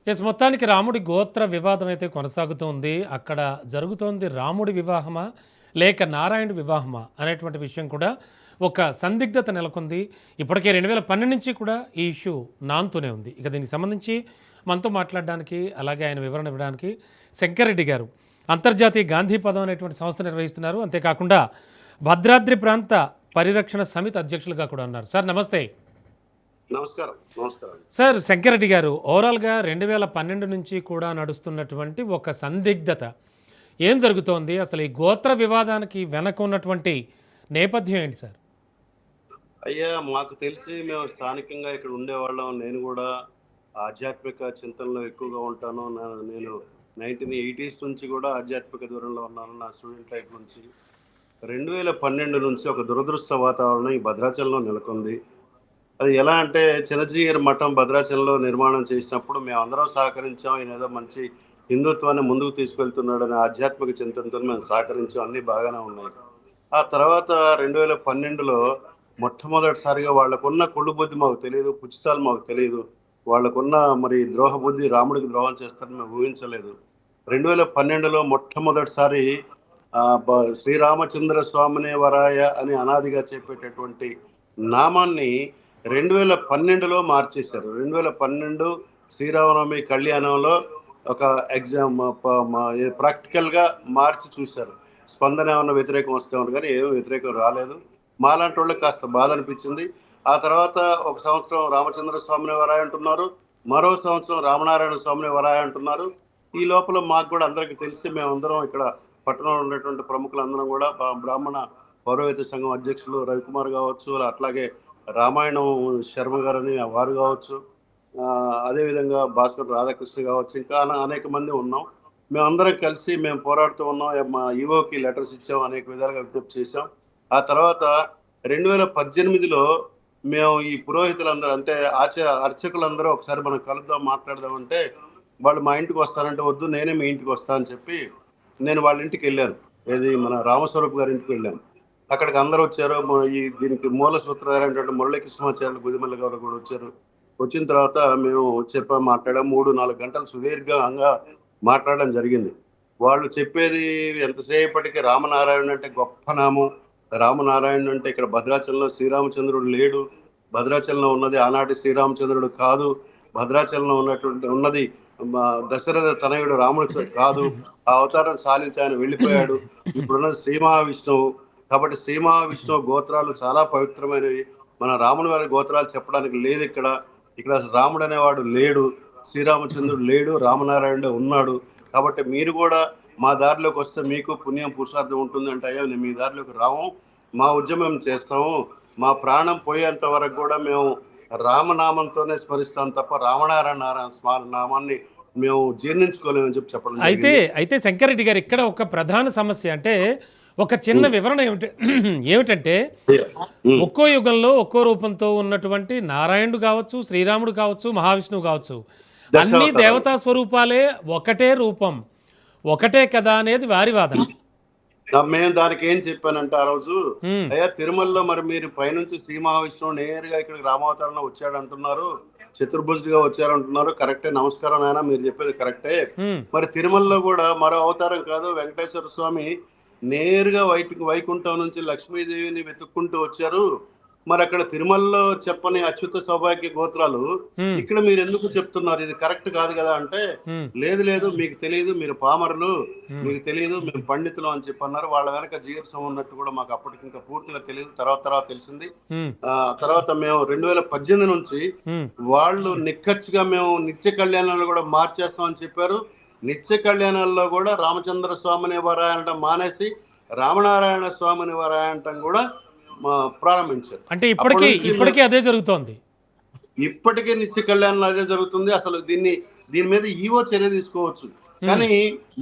మొత్తానికి రాముడి గోత్ర వివాదం అయితే కొనసాగుతోంది. అక్కడ జరుగుతోంది రాముడి వివాహమా? లేక నారాయణుడి వివాహమా? అనేటువంటి విషయం కూడా ఒక సందిగ్ధత నెలకొంది. ఇప్పటికే 2012 నుంచి కూడా ఈ ఇష్యూ నానుతూనే ఉంది. ఇక దీనికి సంబంధించి మనతో మాట్లాడడానికి, అలాగే ఆయన వివరణ ఇవ్వడానికి శంకర్రెడ్డి గారు అంతర్జాతీయ గాంధీ పదం అనేటువంటి సంస్థ నిర్వహిస్తున్నారు. అంతేకాకుండా భద్రాద్రి ప్రాంత పరిరక్షణ సమితి అధ్యక్షులుగా కూడా ఉన్నారు. సార్ నమస్తే. నమస్కారం. నమస్కారం సార్, శంకర్రెడ్డి గారు, ఓవరాల్గా 2012 నుంచి కూడా నడుస్తున్నటువంటి ఒక సందిగ్ధత ఏం జరుగుతోంది? అసలు ఈ గోత్ర వివాదానికి వెనక ఉన్నటువంటి నేపథ్యం ఏంటి సార్? అయ్యా, మాకు తెలిసి మేము స్థానికంగా ఇక్కడ ఉండేవాళ్ళం. నేను కూడా ఆధ్యాత్మిక చింతనలో ఎక్కువగా ఉంటాను. నేను 1980s నుంచి కూడా ఆధ్యాత్మిక దూరంలో ఉన్నాను. నా స్టూడెంట్ లైఫ్ నుంచి 2012 నుంచి ఒక దురదృష్ట వాతావరణం ఈ భద్రాచలంలో నెలకొంది. అది ఎలా అంటే, చిన్నజీయర్ మఠం భద్రాచలంలో నిర్మాణం చేసినప్పుడు మేము అందరం సహకరించాం. ఈయన ఏదో మంచి హిందుత్వాన్ని ముందుకు తీసుకెళ్తున్నాడనే ఆధ్యాత్మిక చింతనతో మేము సహకరించాం. అన్నీ బాగానే ఉన్నాయి. ఆ తర్వాత 2012లో మొట్టమొదటిసారిగా వాళ్ళకున్న కుళ్ళు బుద్ధి మాకు తెలియదు, పుచ్చితాలు మాకు తెలియదు. వాళ్ళకున్న మరి ద్రోహ బుద్ధి, రాముడికి ద్రోహం చేస్తారని మేము ఊహించలేదు. 2012లో మొట్టమొదటిసారి శ్రీరామచంద్ర స్వామినే వరాయ అని అనాదిగా చెప్పేటటువంటి నామాన్ని 2012లో మార్చేశారు. 2012 శ్రీరామనవమి కళ్యాణంలో ఒక ఎగ్జామ్ ప్రాక్టికల్గా మార్చి చూశారు. స్పందన ఏమన్నా వ్యతిరేకం వస్తేమని, కానీ ఏమీ వ్యతిరేకం రాలేదు. మాలాంటి వాళ్ళకి కాస్త బాధ అనిపించింది. ఆ తర్వాత ఒక సంవత్సరం రామచంద్ర స్వామిని వరాయ అంటున్నారు, మరో సంవత్సరం రామనారాయణ స్వామిని వరాయ అంటున్నారు. ఈ లోపల మాకు కూడా అందరికీ తెలిసి మేమందరం ఇక్కడ పట్టణంలో ఉన్నటువంటి ప్రముఖులందరం కూడా బ్రాహ్మణ పౌరోహిత సంఘం అధ్యక్షులు రవికుమార్ కావచ్చు, అట్లాగే రామాయణం శర్మ గారని వారు కావచ్చు, అదేవిధంగా భాస్కర్ రాధాకృష్ణ కావచ్చు, ఇంకా అనేక మంది ఉన్నాం. మేమందరం కలిసి మేము పోరాడుతూ ఉన్నాం. మా ఈవోకి లెటర్స్ ఇచ్చాం, అనేక విధాలుగా విజ్ఞప్తి చేసాం. ఆ తర్వాత 2018లో మేము ఈ పురోహితులందరూ, అంటే అర్చకులందరూ ఒకసారి మనం కలుద్దాం, మాట్లాడదామంటే వాళ్ళు మా ఇంటికి వస్తానంటే, వద్దు నేనే మీ ఇంటికి వస్తా అని చెప్పి నేను వాళ్ళ ఇంటికి వెళ్ళాను. ఏది మన రామస్వరూప్ గారి ఇంటికి వెళ్ళాను. అక్కడికి అందరూ వచ్చారు. దీనికి మూల సూత్రధారైనటువంటి మురళీకృష్ణాచార్యులు గుదిమల్లి గారు కూడా వచ్చారు. వచ్చిన తర్వాత మేము మాట్లాడాం. 3-4 గంటలు సుదీర్ఘంగా మాట్లాడడం జరిగింది. వాళ్ళు చెప్పేది ఎంతసేపటికి రామనారాయణ అంటే గొప్ప నామం, రామనారాయణ అంటే ఇక్కడ భద్రాచలంలో శ్రీరామచంద్రుడు లేడు, భద్రాచలంలో ఉన్నది ఆనాటి శ్రీరామచంద్రుడు కాదు, భద్రాచలంలో ఉన్నది దశరథ తనయుడు రాముడు కాదు, ఆ అవతారం సాధించి ఆయన వెళ్ళిపోయాడు, ఇప్పుడున్నది శ్రీ మహావిష్ణువు. కాబట్టి శ్రీ మహావిష్ణువు గోత్రాలు చాలా పవిత్రమైనవి. మన రాముని వారి గోత్రాలు చెప్పడానికి లేదు. ఇక్కడ రాముడు అనేవాడు లేడు, శ్రీరామచంద్రుడు లేడు, రామనారాయణుడే ఉన్నాడు. కాబట్టి మీరు కూడా మా దారిలోకి వస్తే మీకు పుణ్యం పురుషార్థం ఉంటుంది అంటే, అయ్యా నేను మీ దారిలోకి రాము, మా ఉద్యమం చేస్తాము, మా ప్రాణం పోయేంత వరకు కూడా మేము రామనామంతోనే స్మరిస్తాం తప్ప రామనారాయణ నామాన్ని మేము జీర్ణించుకోలేమని చెప్పడం. అయితే శంకర్రెడ్డి గారు, ఇక్కడ ఒక ప్రధాన సమస్య అంటే, ఒక చిన్న వివరణ ఏమిటంటే, ఒక్కో యుగంలో ఒక్కో రూపంతో ఉన్నటువంటి నారాయణుడు కావచ్చు, శ్రీరాముడు కావచ్చు, మహావిష్ణువు కావచ్చు, అన్ని దేవతా స్వరూపాలే, ఒకటే రూపం, ఒకటే కదా అనేది వారి వాదన. మేము దానికి ఏం చెప్పానంటే, ఆ రోజు అయ్యా తిరుమలలో మరి మీరు పైనుంచి శ్రీ మహావిష్ణువు నేరుగా ఇక్కడికి రామావతారంలో వచ్చాడు అంటున్నారు, చతుర్భుజుడిగా వచ్చారంటున్నారు. కరెక్టే, నమస్కారం నాయన, మీరు చెప్పేది కరెక్టే. మరి తిరుమలలో కూడా మరో అవతారం కాదు, వెంకటేశ్వర స్వామి నేరుగా వైకుంఠం నుంచి లక్ష్మీదేవిని వెతుక్కుంటూ వచ్చారు. మరి అక్కడ తిరుమలలో చెప్పని అచ్యుత సౌభాగ్య గోత్రాలు ఇక్కడ మీరు ఎందుకు చెప్తున్నారు? ఇది కరెక్ట్ కాదు కదా అంటే, లేదు మీకు తెలియదు, మీరు పామరులు, మీకు తెలియదు, మేము పండితులు అని చెప్పి అన్నారు. వాళ్ళ వెనక జీర్సం ఉన్నట్టు కూడా మాకు అప్పటికి ఇంకా పూర్తిగా తెలియదు, తర్వాత తెలిసింది. తర్వాత మేము 2018 నుంచి వాళ్ళు నిక్కచ్చిగా మేము నిత్య కళ్యాణాలు కూడా మార్చేస్తామని చెప్పారు. నిత్య కళ్యాణాల్లో కూడా రామచంద్ర స్వామిని వరాయనటం మానేసి రామనారాయణ స్వామిని వరాయనటం కూడా ప్రారంభించారు. అంటే ఇప్పటికీ అదే జరుగుతోంది. ఇప్పటికే నిత్య కళ్యాణంలో అదే జరుగుతుంది. అసలు దీని మీద ఈవో చర్య తీసుకోవచ్చు, కానీ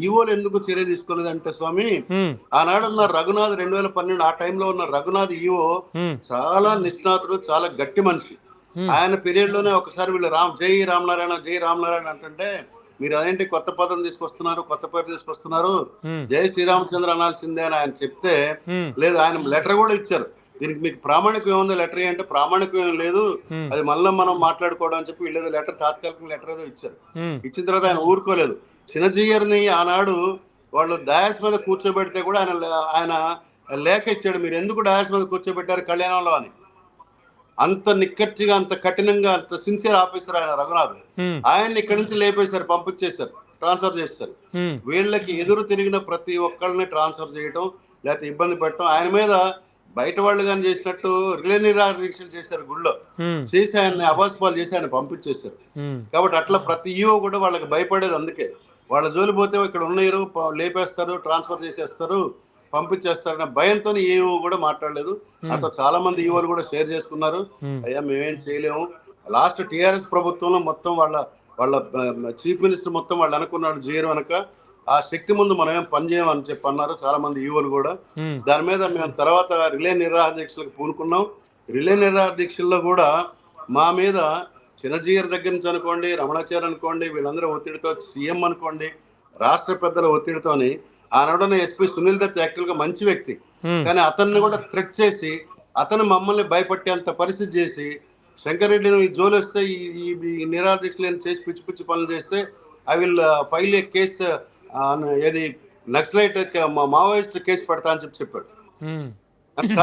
ఈవోలు ఎందుకు చర్య తీసుకోలేదంటే, స్వామి ఆనాడు ఉన్న రఘునాథ్ 2012 ఆ టైంలో ఉన్న రఘునాథ్ ఈవో చాలా నిష్ణాతుడు, చాలా గట్టి మనిషి. ఆయన పీరియడ్ లోనే ఒకసారి వీళ్ళు జై రామనారాయణ అంటే, మీరు అదేంటి కొత్త పదం తీసుకొస్తున్నారు, కొత్త పేరు తీసుకొస్తున్నారు, జై శ్రీరామచంద్ర అనాల్సిందే అని ఆయన చెప్తే, లేదు ఆయన లెటర్ కూడా ఇచ్చారు, దీనికి మీకు ప్రామాణికం ఏముందో లెటర్ అంటే ప్రామాణికం ఏం లేదు, ఉమ్, అది మళ్ళీ మనం మాట్లాడుకోవడం అని చెప్పి వీళ్ళేదో లెటర్ తాత్కాలిక లెటర్ ఏదో ఇచ్చారు. ఉమ్, ఇచ్చిన తర్వాత ఆయన ఊరుకోలేదు. చిన్నజీయర్ని ఆనాడు వాళ్ళు డయాస్ మీద కూర్చోబెడితే కూడా ఆయన లేఖ ఇచ్చాడు, మీరు ఎందుకు డయాస్ మీద కూర్చోబెట్టారు కళ్యాణంలో అని. అంత నిక్కచ్చిగా, అంత కఠినంగా, అంత సిన్సియర్ ఆఫీసర్ ఆయన రఘునాథ్. ఉమ్, ఆయన్ని ఇక్కడి నుంచి లేపేశారు, పంపించేశారు, ట్రాన్స్ఫర్ చేస్తారు. ఉమ్, వీళ్ళకి ఎదురు తిరిగిన ప్రతి ఒక్కళ్ళని ట్రాన్స్ఫర్ చేయటం, లేకపోతే ఇబ్బంది పెట్టడం, ఆయన మీద బయట వాళ్ళు కానీ చేసినట్టు రిలే నిరాదీక్షలు చేశారు గుళ్ళో, ఉమ్, చేసి ఆయన్ని అబాస్పాలు చేసి ఆయన పంపించేశారు. ఉమ్, కాబట్టి అట్లా ప్రతి ఈవో కూడా వాళ్ళకి భయపడేది. అందుకే వాళ్ళ జోలి పోతే ఇక్కడ ఉన్నారు లేపేస్తారు, ట్రాన్స్ఫర్ చేసేస్తారు, పంపించేస్తారనే భయంతో ఈవో కూడా మాట్లాడలేదు. నాతో చాలా మంది ఈవోలు కూడా షేర్ చేసుకున్నారు, ఉమ్, అయ్యా మేమేం చేయలేము. లాస్ట్ టీఆర్ఎస్ ప్రభుత్వంలో మొత్తం వాళ్ళ వాళ్ళ చీఫ్ మినిస్టర్ మొత్తం వాళ్ళు అనుకున్నాడు జీరో వెనక, ఆ శక్తి ముందు మనం ఏం పనిచేయమని చెప్పి అన్నారు చాలా మంది ఈవోలు కూడా. ఉమ్, దాని మీద మేము తర్వాత రిలే నిరాహార దీక్షలకు పూనుకున్నాం. రిలే నిరాహార దీక్షల్లో కూడా మా మీద చిన్నజీయర్ దగ్గర నుంచి అనుకోండి, రమణాచార్య అనుకోండి, వీళ్ళందరూ ఒత్తిడితో, సీఎం అనుకోండి, రాష్ట్ర పెద్దల ఒత్తిడితోని, ఆనాడున్న ఎస్పీ సునీల్ దత్ యాక్చువల్గా మంచి వ్యక్తి, ఉమ్, కానీ అతన్ని కూడా థ్రెట్ చేసి అతను మమ్మల్ని భయపట్టేంత పరిస్థితి చేసి, శంకర్రెడ్డిని ఈ జోలు వస్తే ఈ నిరాహార దీక్షలు చేసి పిచ్చి పిచ్చి పనులు చేస్తే I will file A case, ఏది నక్సలైట్ మావోయిస్ట్ కేసు పెడతా అని చెప్పాడు. ఉమ్.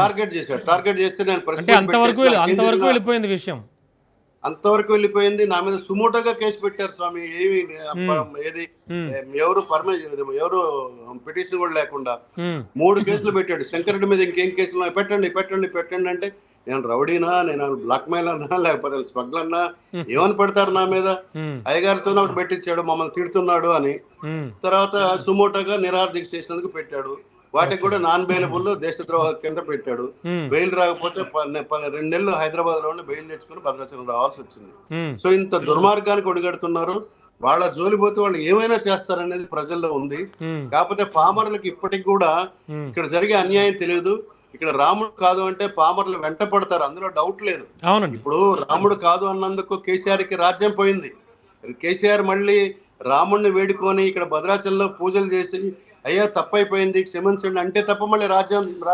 టార్గెట్ చేశాడు. టార్గెట్ చేస్తే నేను అంటే అంతవరకు వెళ్ళిపోయింది విషయం. అంతవరకు వెళ్ళిపోయింది. నా మీద సుమోటోగా కేసు పెట్టారు స్వామి. ఏమి ఏది ఎవరు ఎవరు పిటిషన్ కూడా లేకుండా ఉమ్, 3 కేసులు పెట్టాడు. శంకరెడ్డి మీద ఇంకేం కేసులు పెట్టండి పెట్టండి పెట్టండి అంటే, నేను రౌడీనా, నేను బ్లాక్ మెయిల్ అన్నా, లేకపోతే స్మగ్లర్ అన్నా, ఏమని పెడతారు నా మీద. ఉమ్, అయ్యగారితో ఒకటి పెట్టించాడు, మమ్మల్ని తిడుతున్నాడు అని. ఉమ్, తర్వాత సుమోటోగా నిరాహార దీక్ష చేసినందుకు పెట్టాడు. వాటికి కూడా నాన్ బెయిలబుల్ దేశద్రోహ కింద పెట్టాడు. ఉమ్, బెయిల్ రాకపోతే 2 నెలలు హైదరాబాద్ లో ఉండి బెయిల్ తెచ్చుకుని భద్రాచలం రావాల్సి వచ్చింది. ఉమ్, సో ఇంత దుర్మార్గానికి ఒడిగడుతున్నారు. వాళ్ళ జోలి పోతే వాళ్ళు ఏమైనా చేస్తారనేది ప్రజల్లో ఉంది. ఉమ్, కాకపోతే పామరులకు ఇప్పటికి కూడా ఉమ్. ఇక్కడ జరిగే అన్యాయం తెలియదు. ఇక్కడ రాముడు కాదు అంటే పామరులు వెంట పడతారు, అందులో డౌట్ లేదు. అవునండి. ఇప్పుడు రాముడు కాదు అన్నందుకు కేసీఆర్కి రాజ్యం పోయింది. కేసీఆర్ మళ్ళీ రాముడిని వేడుకొని ఇక్కడ భద్రాచలంలో పూజలు చేసి, అయ్యా తప్పైపోయింది క్షమించండి అంటే తప్ప మళ్ళీ రాజ్యం